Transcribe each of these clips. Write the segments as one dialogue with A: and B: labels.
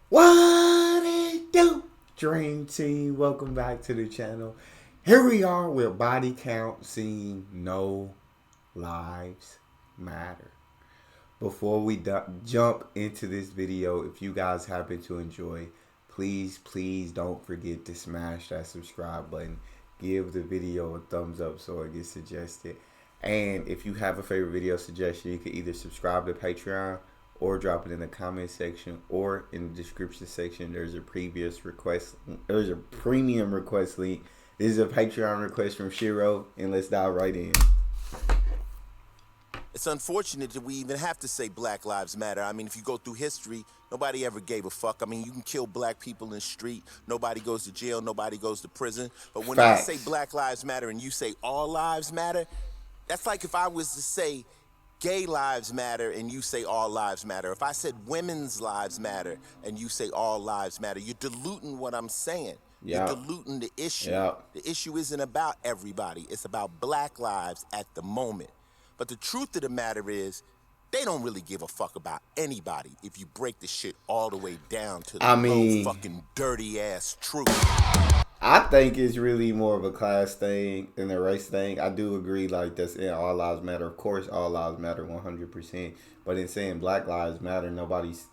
A: What it do? Dream Team, welcome back to the channel. Here we are with body count seeing no lives matter. Before we jump into this video, if you guys happen to enjoy, please don't forget to smash that subscribe button. Give the video a thumbs up so it gets suggested. And if you have a favorite video suggestion, you can either subscribe to Patreon or drop it in the comment section or in the description section. There's a premium request link. This is a Patreon request from Shiro, and let's dive right in.
B: It's unfortunate that we even have to say Black Lives Matter. I mean, if you go through history, nobody ever gave a fuck. I mean, you can kill black people in the street. Nobody goes to jail. Nobody goes to prison. But when I say Black Lives Matter and you say all lives matter, that's like if I was to say gay lives matter and you say all lives matter. If I said women's lives matter and you say all lives matter, you're diluting what I'm saying. You're diluting the issue. The issue isn't about everybody. It's about black lives at the moment. But the truth of the matter is, they don't really give a fuck about anybody if you break the shit all the way down to the low fucking dirty ass truth.
A: I think it's really more of a class thing than a race thing. I do agree, like, that's in all lives matter. Of course, all lives matter 100%. But in saying Black Lives Matter,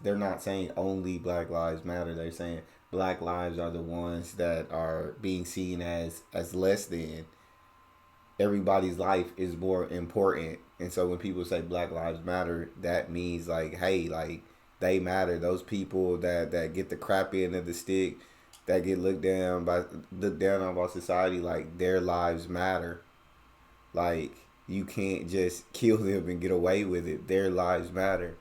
A: they're not saying only Black Lives Matter. They're saying Black lives are the ones that are being seen as less than. Everybody's life is more important. And so when people say Black Lives Matter, that means like, hey, like, they matter. Those people that get the crap end of the stick, that get looked down on by society, like, their lives matter. Like, you can't just kill them and get away with it. Their lives matter.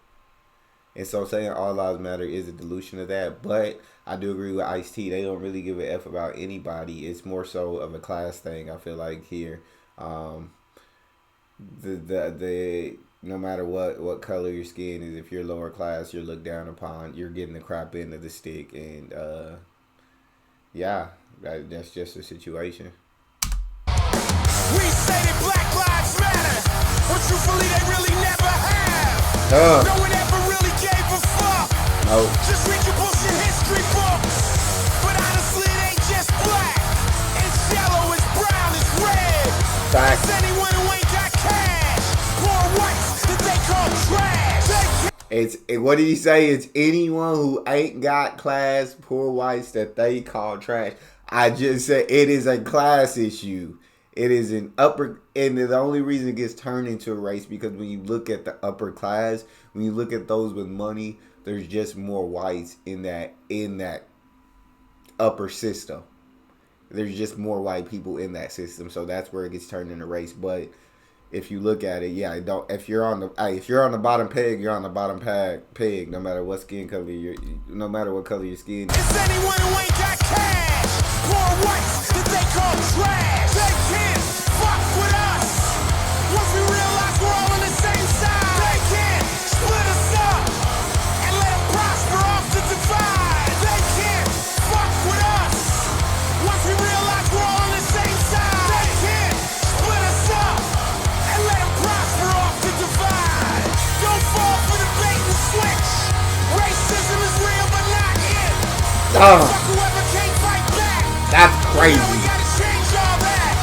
A: And so saying all lives matter is a dilution of that. But I do agree with Ice-T. They don't really give a F about anybody. It's more so of a class thing, I feel like, here. No matter what color your skin is, if you're lower class, you're looked down upon. You're getting the crap end of the stick. And yeah, that's just a situation.
C: We say that Black Lives Matter, but truthfully they really never have. No one ever really gave a fuck.
A: No.
C: Just read your bullshit history books. But honestly, it ain't just black. It's yellow, it's brown, it's red.
A: Facts.
C: It's anyone who ain't got cash. Poor whites that they call trash.
A: What did he say? It's anyone who ain't got class, poor whites that they call trash. I just said it is a class issue. It is an upper, and the only reason it gets turned into a race because when you look at the upper class, when you look at those with money, there's just more whites in that upper system. There's just more white people in that system, so that's where it gets turned into race. But if you look at it, yeah, if you're on the bottom peg, you're on the bottom peg, no matter what skin color no matter what color your skin is.
C: It's anyone who ain't got cash. Poor whites that they call trash. They can't fuck with us. Once we realize we're all on the same side, they can't split us up and let them prosper off the divide. They can't fuck with us. Once we realize we're all on the same side, they can't split us up and let them prosper off the divide. Don't fall for the bait and switch. Racism is real but not it. Fuck whoever can't fight back.
A: That's crazy.
C: We gotta change all that.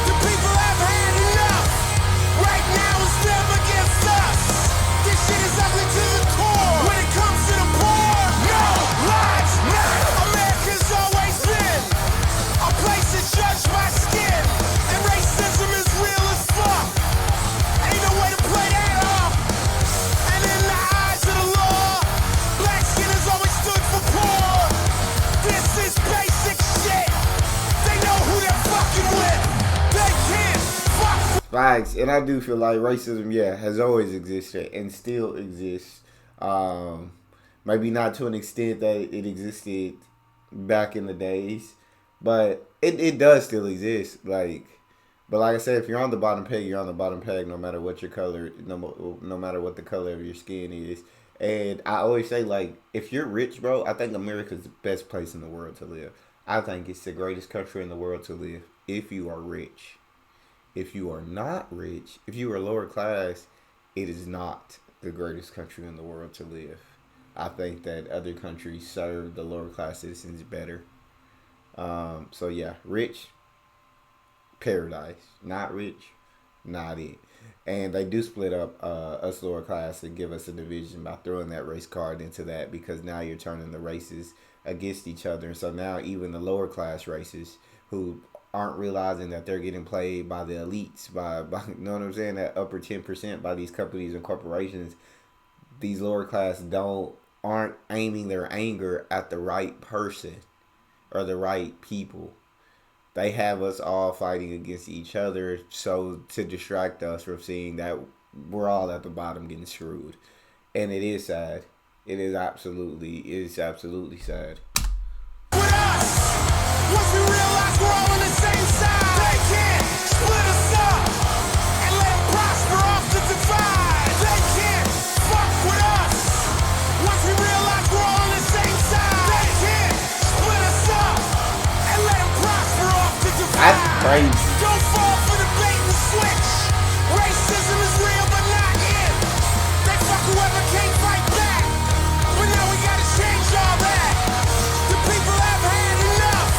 C: The people have had enough. Right now it's them against us. This shit is ugly to the core. When it comes to the poor, no lives matter. America's always been a place that's judged by skin. And racism is real as fuck. Ain't no way to play that off. And in the eyes of the law, black skin has always stood for poor. This is basic shit. They know who they're fucking with. They can't fuck with.
A: Facts. And I do feel like racism, has always existed and still exists. Maybe not to an extent that it existed back in the days, but it does still exist. But like I said, if you're on the bottom peg, you're on the bottom peg, no matter what your color, no matter what the color of your skin is. And I always say, like, if you're rich, bro, I think America's the best place in the world to live. I think it's the greatest country in the world to live if you are rich. If you are not rich, if you are lower class, it is not the greatest country in the world to live. I think that other countries serve the lower class citizens better. So yeah, rich, paradise. Not rich, not it. And they do split up us lower class and give us a division by throwing that race card into that, because now you're turning the races against each other. And so now even the lower class races who aren't realizing that they're getting played by the elites, by you know what I'm saying, that upper 10% by these companies and corporations, these lower class aren't aiming their anger at the right person or the right people. They have us all fighting against each other, so to distract us from seeing that we're all at the bottom getting screwed. And it is sad. It is absolutely sad.
C: With us, once we realize we're all on the same side, they can't split us up and let them prosper off the divide. They can't fuck with us. Once we realize we're all on the same side, they can't split us up and let them prosper off the divide.
A: That's crazy.
C: Don't fall for the bait and switch. Racism is real but not in. They fuck whoever can't fight back. But now we gotta change all that. The people have had enough.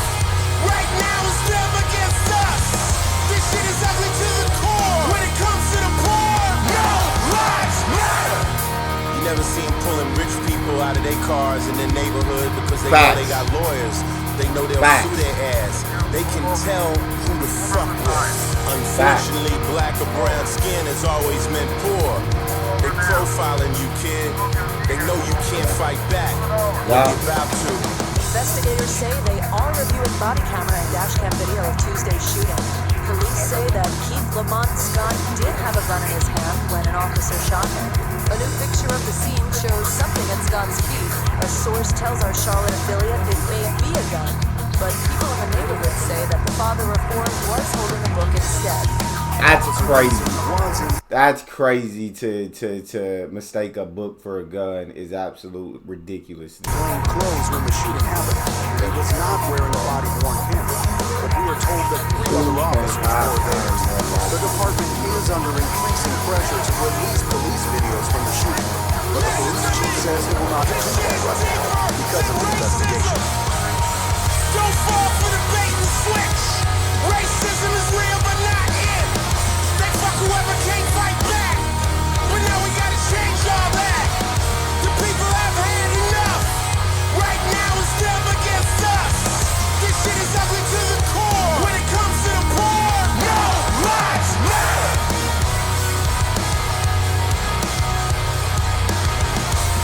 C: Right now it's them against us. This shit is ugly to the core. When it comes to the poor, no lives matter.
B: You never see them pulling rich people out of their cars in their neighborhood because they
A: Facts.
B: know they got lawyers. They know they'll
A: Facts.
B: sue their ass. They can tell who to fuck with. Unfortunately, black or brown skin has always meant poor. They profiling you, kid. They know you can't fight back.
A: Yeah.
B: You're about to.
D: Investigators say they are reviewing body camera and dashcam video of Tuesday's shooting. Police say that Keith Lamont Scott did have a gun in his hand when an officer shot him. A new picture of the scene shows something at Scott's feet. A source tells our Charlotte affiliate it may be a gun, but people in the neighborhood say that the father of four was holding a book instead.
A: That's crazy. That's crazy to mistake a book for a gun is absolute ridiculous.
E: Wearing clothes when the shooting happened. He was not wearing a body-worn camera, but we are told that 3 other officers wore theirs. The department is under increasing pressure to release police videos from the shooting, but the police chief says he will not do that right now because of the investigation.
C: Don't fall for the bait and switch. Racism is real but not in. They fuck whoever can't fight back. But now we gotta change all that. The people have had enough. Right now it's them against us. This shit is ugly to the core. When it comes to the poor, no lives matter.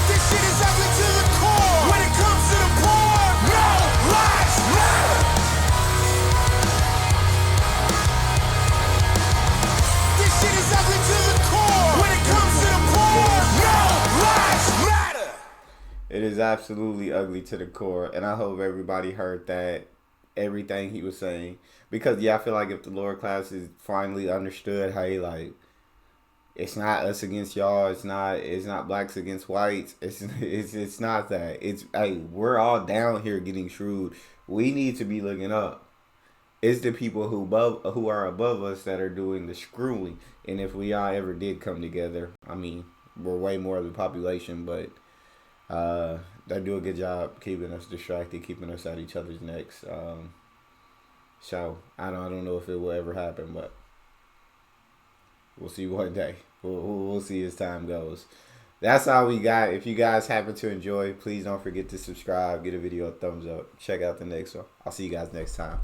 C: This shit is ugly to the core. When it comes to the poor, no lives matter. This shit is ugly to the core. When it comes to the poor, no lives matter.
A: It is absolutely ugly to the core, and I hope everybody heard that, everything he was saying. Because yeah, I feel like if the lower classes finally understood, hey, like, it's not us against y'all, it's not blacks against whites, it's not that. It's, hey, we're all down here getting screwed. We need to be looking up. It's the people who are above us that are doing the screwing. And if we all ever did come together, I mean, we're way more of the population, but they do a good job keeping us distracted, keeping us at each other's necks. So I don't know if it will ever happen, but we'll see one day. We'll see as time goes. That's all we got. If you guys happen to enjoy, please don't forget to subscribe, give the video a thumbs up, check out the next one. I'll see you guys next time.